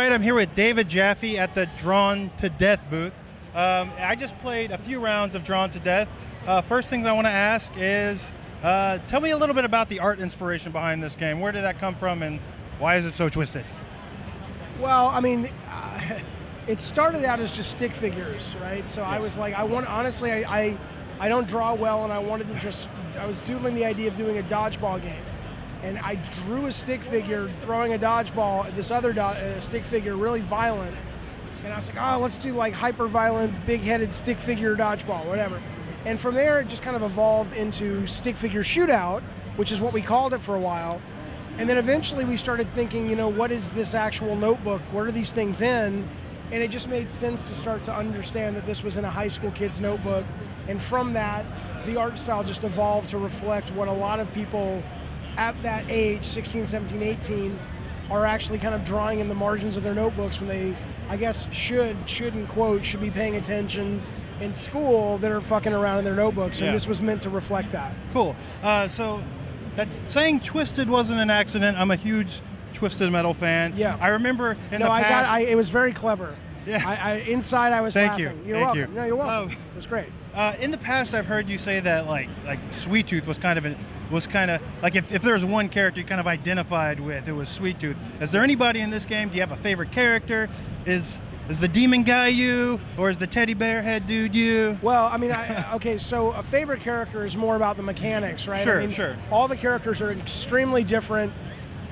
right, I'm here with David Jaffe at the Drawn to Death booth. I just played a few rounds of Drawn to Death. First things I want to ask is, tell me a little bit about the art inspiration behind this game. Where did that come from, and why is it so twisted? Well, I mean, it started out as just stick figures, right? So yes. I was like, honestly, I don't draw well, and I wanted to I was doodling the idea of doing a dodgeball game. And I drew a stick figure throwing a dodgeball at this other stick figure, really violent. And I was like, oh, let's do like hyper violent, big-headed stick figure dodgeball, whatever. And from there, it just kind of evolved into stick figure shootout, which is what we called it for a while. And then eventually we started thinking, what is this actual notebook? What are these things in? And it just made sense to start to understand that this was in a high school kid's notebook. And from that, the art style just evolved to reflect what a lot of people at that age, 16, 17, 18, are actually kind of drawing in the margins of their notebooks when they, I guess, should be paying attention in school that are fucking around in their notebooks. And this was meant to reflect that. Cool. So that saying twisted wasn't an accident. I'm a huge Twisted Metal fan. Yeah. I remember in the past. It was very clever. Yeah. Inside I was laughing. Thank you. You're welcome. No, you're welcome. It was great. In the past, I've heard you say that like Sweet Tooth was kind of like if there was one character you kind of identified with, it was Sweet Tooth. Is there anybody in this game? Do you have a favorite character? Is the demon guy you, or is the teddy bear head dude you? Well, I mean, okay, so a favorite character is more about the mechanics, right? Sure, I mean, sure. All the characters are extremely different.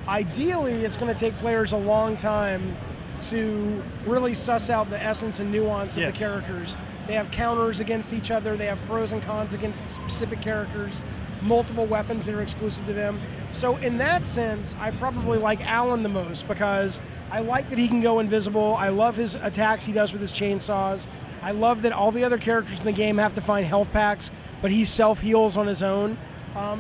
Ideally, it's going to take players a long time to really suss out the essence and nuance of the characters. They have counters against each other. They have pros and cons against specific characters, multiple weapons that are exclusive to them. So in that sense, I probably like Alan the most because I like that he can go invisible. I love his attacks he does with his chainsaws. I love that all the other characters in the game have to find health packs, but he self-heals on his own.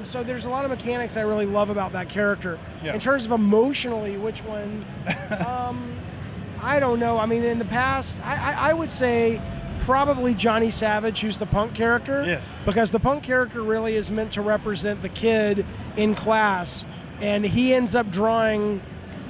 So there's a lot of mechanics I really love about that character. Yeah. In terms of emotionally, which one? I don't know. I mean, in the past, I would say probably Johnny Savage, who's the punk character. Yes. Because the punk character really is meant to represent the kid in class, and he ends up drawing.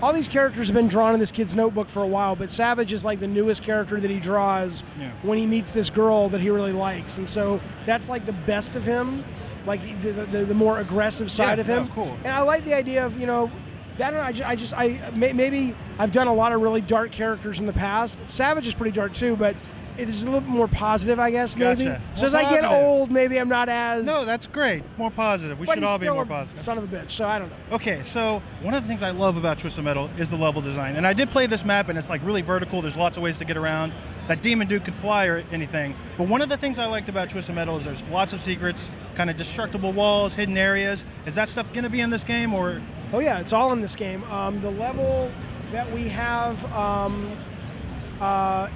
All these characters have been drawn in this kid's notebook for a while, but Savage is like the newest character that he draws when he meets this girl that he really likes, and so that's like the best of him, like the more aggressive side of him. Cool. And I like the idea of that. Maybe I've done a lot of really dark characters in the past. Savage is pretty dark too, but it is a little bit more positive, I guess, maybe. Gotcha. So as I get old, maybe I'm not as... No, that's great. More positive. We should all be more positive. Son of a bitch, so I don't know. Okay, so one of the things I love about Twisted Metal is the level design. And I did play this map, and it's like really vertical. There's lots of ways to get around. That demon dude could fly or anything. But one of the things I liked about Twisted Metal is there's lots of secrets, kind of destructible walls, hidden areas. Is that stuff going to be in this game, or...? Oh yeah, it's all in this game. The level that we have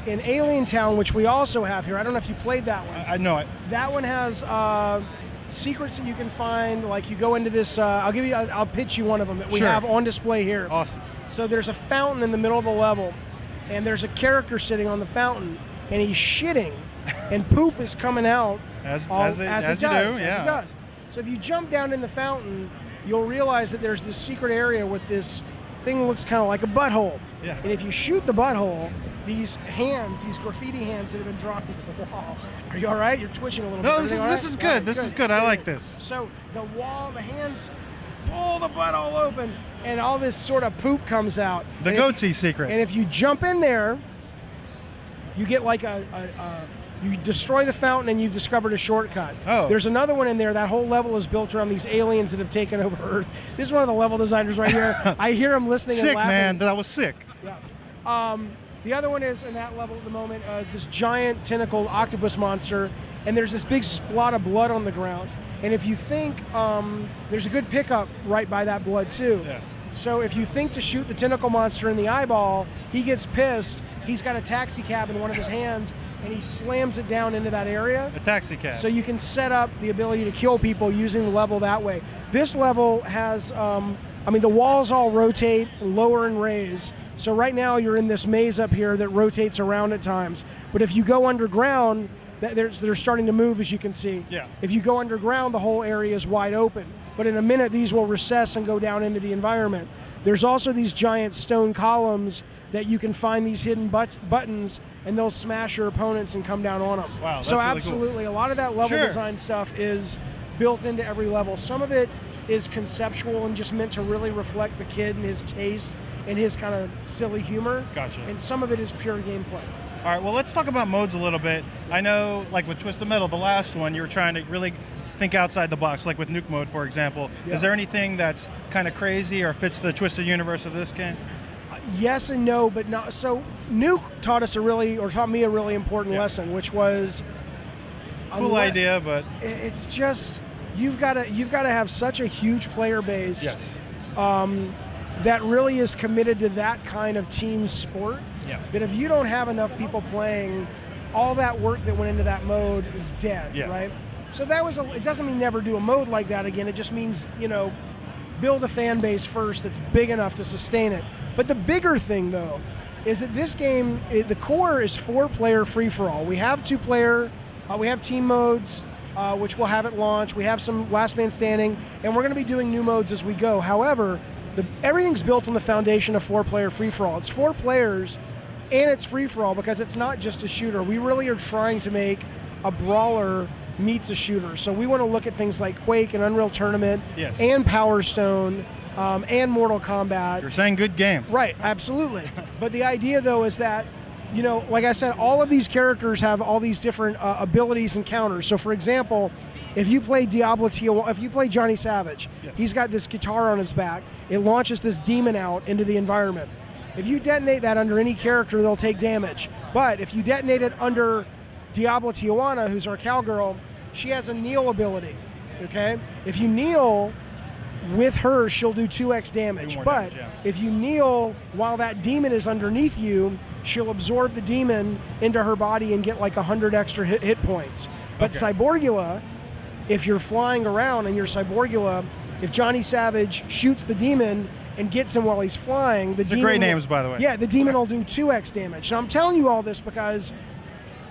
in Alien Town, which we also have here, I don't know if you played that one. I know it. That one has secrets that you can find. Like you go into this, I'll pitch you one of them that we have on display here. Awesome. So there's a fountain in the middle of the level, and there's a character sitting on the fountain, and he's shitting, and poop is coming out as it does. So if you jump down in the fountain, you'll realize that there's this secret area with this thing that looks kind of like a butthole. Yeah. And if you shoot the butthole, these hands, these graffiti hands that have been drawn into the wall. Are you all right? You're twitching a little bit. No, this is good. This is good. I like this. So the hands pull the butthole open, and all this sort of poop comes out. The goatsy secret. And if you jump in there, you get like you destroy the fountain and you've discovered a shortcut. Oh. There's another one in there. That whole level is built around these aliens that have taken over Earth. This is one of the level designers right here. I hear him listening and laughing. Sick, man. That was sick. Yeah. The other one is in that level at the moment, this giant tentacled octopus monster, and there's this big splot of blood on the ground. And if you think, there's a good pickup right by that blood too. Yeah. So if you think to shoot the tentacle monster in the eyeball, he gets pissed. He's got a taxi cab in one of his hands, and he slams it down into that area. A taxi cab. So you can set up the ability to kill people using the level that way. This level has, the walls all rotate, lower and raise. So right now you're in this maze up here that rotates around at times. But if you go underground, they're starting to move, as you can see. Yeah. If you go underground, the whole area is wide open. but in a minute these will recess and go down into the environment. There's also these giant stone columns that you can find these hidden buttons, and they'll smash your opponents and come down on them. Wow, that's so really absolutely, cool. A lot of that level Sure. design stuff is built into every level. Some of it is conceptual and just meant to really reflect the kid and his taste and his kind of silly humor. Gotcha. And some of it is pure gameplay. All right, well, let's talk about modes a little bit. I know, like with Twisted Metal, the last one, you were trying to really think outside the box, like with Nuke Mode, for example. Yeah. Is there anything that's kind of crazy or fits the Twisted universe of this game? Yes and no, but not. So Nuke taught me a really important lesson, which was cool idea, but it's just you've got to have such a huge player base. Yes. That really is committed to that kind of team sport. Yeah. That if you don't have enough people playing, all that work that went into that mode is dead. Yeah. Right. So that was it doesn't mean never do a mode like that again. It just means, build a fan base first that's big enough to sustain it. But the bigger thing, though, is that this game, the core is 4-player free-for-all. We have 2-player, we have team modes, which we'll have at launch. We have some last man standing, and we're going to be doing new modes as we go. However, everything's built on the foundation of 4-player free-for-all. It's 4 players, and it's free-for-all because it's not just a shooter. We really are trying to make a brawler meets a shooter. So we want to look at things like Quake and Unreal Tournament and Power Stone and Mortal Kombat. You're saying good games. Right, absolutely. But the idea, though, is that, like I said, all of these characters have all these different abilities and counters. So, for example, if you play if you play Johnny Savage, he's got this guitar on his back. It launches this demon out into the environment. If you detonate that under any character, they'll take damage. But if you detonate it under Diablo Tijuana, who's our cowgirl, she has a kneel ability, okay? If you kneel with her, she'll do 2x damage. But if you kneel while that demon is underneath you, she'll absorb the demon into her body and get like 100 extra hit points. But Cyborgula, if you're flying around and you're Cyborgula, if Johnny Savage shoots the demon and gets him while he's flying, the demon... Great names, by the way. Yeah, the demon will do 2x damage. Now, I'm telling you all this because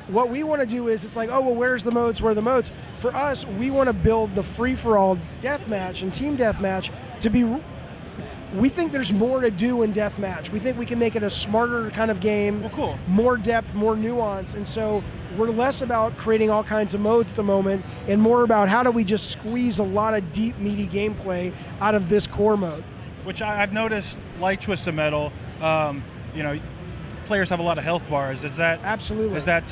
what we want to do is, it's like, oh, well, where's the modes? Where are the modes? For us, we want to build the free-for-all deathmatch and team deathmatch to be... We think there's more to do in deathmatch. We think we can make it a smarter kind of game. Well, cool. More depth, more nuance. And so we're less about creating all kinds of modes at the moment and more about how do we just squeeze a lot of deep, meaty gameplay out of this core mode. Which I've noticed, like Twisted Metal, players have a lot of health bars. Is that absolutely? Is that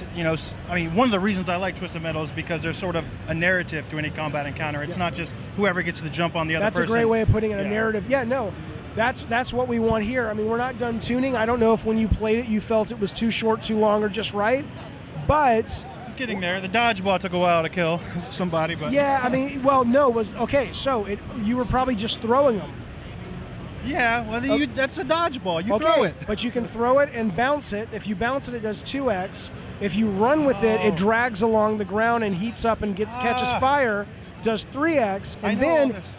one of the reasons I like Twisted Metal is because there's sort of a narrative to any combat encounter. It's not just whoever gets the jump on the other person. That's a great way of putting it. A narrative. Yeah, no, that's what we want here. I mean, we're not done tuning. I don't know if when you played it you felt it was too short, too long, or just right, but it's getting there. The dodgeball took a while to kill somebody, but yeah, I mean, well, no, it was okay. So you were probably just throwing them. Yeah, well, that's a dodgeball. You throw it. But you can throw it and bounce it. If you bounce it, it does 2x. If you run with it, it drags along the ground and heats up and catches fire, does 3x.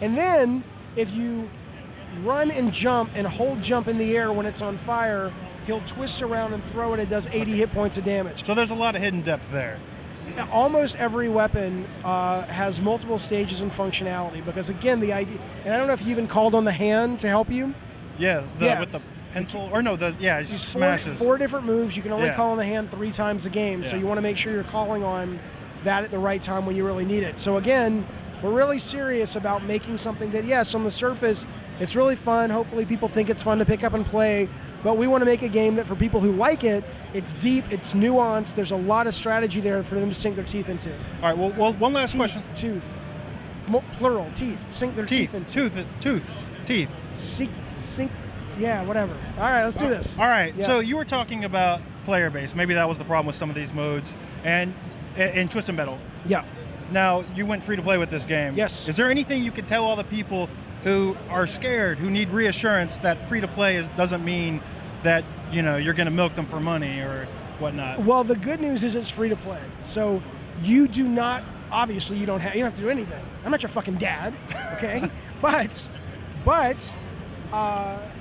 And then if you run and jump and hold jump in the air when it's on fire, he'll twist around and throw it. It does 80 hit points of damage. So there's a lot of hidden depth there. Almost every weapon has multiple stages and functionality because, again, the idea, and I don't know if you even called on the hand to help you. Yeah, with the pencil, or no, it smashes. Four different moves. You can only call on the hand 3 times a game, so you want to make sure you're calling on that at the right time when you really need it. So again, we're really serious about making something that, yes, on the surface, it's really fun. Hopefully people think it's fun to pick up and play. But we want to make a game that for people who like it, it's deep, it's nuanced, there's a lot of strategy there for them to sink their teeth into. All right, well one last question. Plural, teeth. Sink their teeth into. Teeth. Sink, yeah, whatever. All right, let's do this. All right, so you were talking about player base. Maybe that was the problem with some of these modes. And in Twisted Metal. Yeah. Now, you went free to play with this game. Yes. Is there anything you could tell all the people who are scared, who need reassurance that free to play doesn't mean that you're going to milk them for money or whatnot? Well, the good news is it's free to play. So you do not, obviously you don't have to do anything. I'm not your fucking dad, okay? but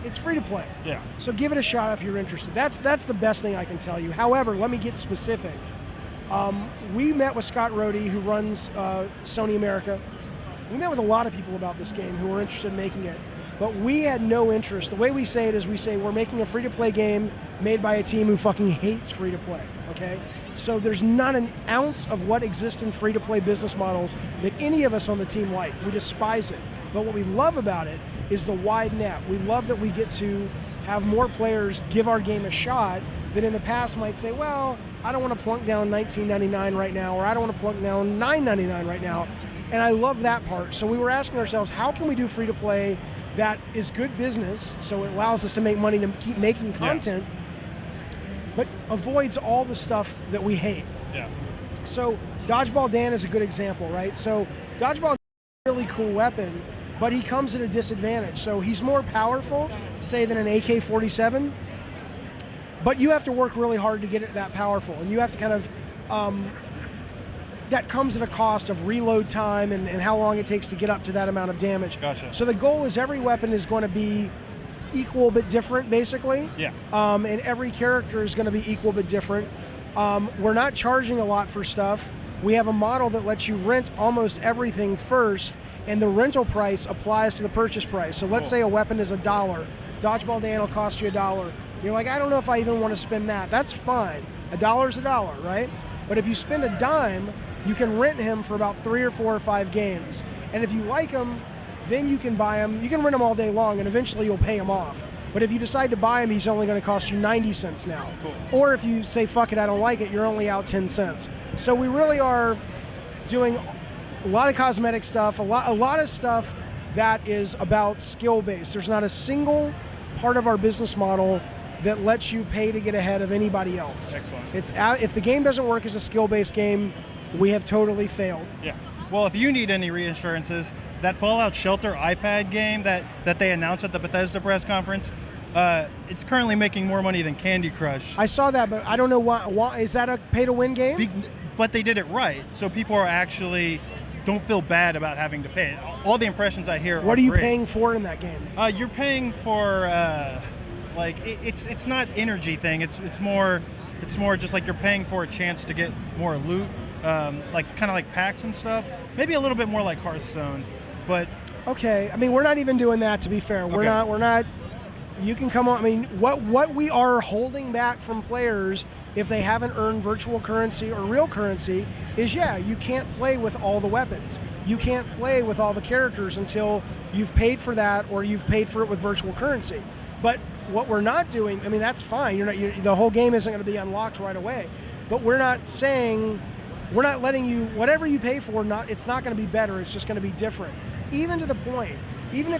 it's free to play. Yeah. So give it a shot if you're interested. That's the best thing I can tell you. However, let me get specific. We met with Scott Rohde, who runs Sony America. We met with a lot of people about this game who were interested in making it, but we had no interest. The way we say it is we say we're making a free-to-play game made by a team who fucking hates free-to-play, okay? So there's not an ounce of what exists in free-to-play business models that any of us on the team like. We despise it. But what we love about it is the wide net. We love that we get to have more players give our game a shot that in the past might say, well, I don't want to plunk down $19.99 right now, or I don't want to plunk down $9.99 right now. And I love that part. So we were asking ourselves, how can we do free-to-play that is good business, so it allows us to make money to keep making content, but avoids all the stuff that we hate. Yeah. So Dodgeball Dan is a good example, right? So Dodgeball Dan is a really cool weapon, but he comes at a disadvantage. So he's more powerful, say, than an AK-47, but you have to work really hard to get it that powerful, and you have to kind of, that comes at a cost of reload time and how long it takes to get up to that amount of damage. Gotcha. So the goal is every weapon is going to be equal but different, basically. Yeah. And every character is going to be equal but different. We're not charging a lot for stuff. We have a model that lets you rent almost everything first, and the rental price applies to the purchase price. So let's say a weapon is $1. Dodgeball Dan will cost you $1. You're like, I don't know if I even want to spend that. That's fine. $1 is $1, right? But if you spend a dime, you can rent him for about 3 or 4 or 5 games. And if you like him, then you can buy him. You can rent him all day long, and eventually you'll pay him off. But if you decide to buy him, he's only going to cost you 90 cents now. Cool. Or if you say, fuck it, I don't like it, you're only out 10 cents. So we really are doing a lot of cosmetic stuff, a lot of stuff that is about skill-based. There's not a single part of our business model that lets you pay to get ahead of anybody else. Excellent. If the game doesn't work as a skill-based game, we have totally failed. Yeah. Well, if you need any reinsurances, that Fallout Shelter iPad game that they announced at the Bethesda press conference, it's currently making more money than Candy Crush. I saw that, but I don't know why. Is that a pay-to-win game? But they did it right, so people are actually don't feel bad about having to pay. All the impressions I hear. What are you great. paying for in that game? You're paying for it's not energy thing. It's more just like you're paying for a chance to get more loot. Like kind of like packs and stuff, maybe a little bit more like Hearthstone, but okay. I mean, we're not even doing that, to be fair. We're not. You can come on. I mean, what we are holding back from players if they haven't earned virtual currency or real currency is, you can't play with all the weapons. You can't play with all the characters until you've paid for that or you've paid for it with virtual currency. But what we're not doing, I mean, that's fine. The whole game isn't going to be unlocked right away. But we're not saying. We're not letting you, whatever you pay for, it's not going to be better, it's just going to be different. Even to the point, even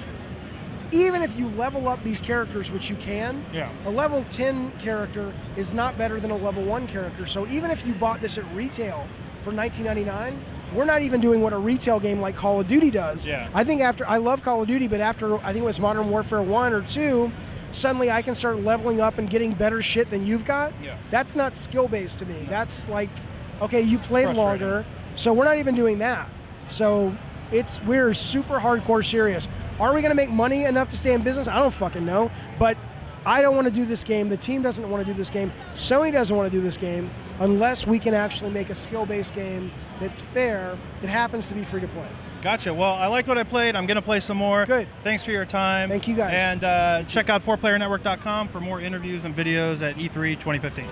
if you level up these characters, which you can, a level 10 character is not better than a level 1 character. So even if you bought this at retail for $19.99, we're not even doing what a retail game like Call of Duty does. Yeah. I think I love Call of Duty, but after, I think it was Modern Warfare 1 or 2, suddenly I can start leveling up and getting better shit than you've got. Yeah. That's not skill-based to me. That's like, okay, you played longer, so we're not even doing that. So we're super hardcore serious. Are we going to make money enough to stay in business? I don't fucking know, but I don't want to do this game. The team doesn't want to do this game. Sony doesn't want to do this game unless we can actually make a skill-based game that's fair, that happens to be free to play. Gotcha. Well, I liked what I played. I'm going to play some more. Good. Thanks for your time. Thank you, guys. And check out 4playernetwork.com for more interviews and videos at E3 2015.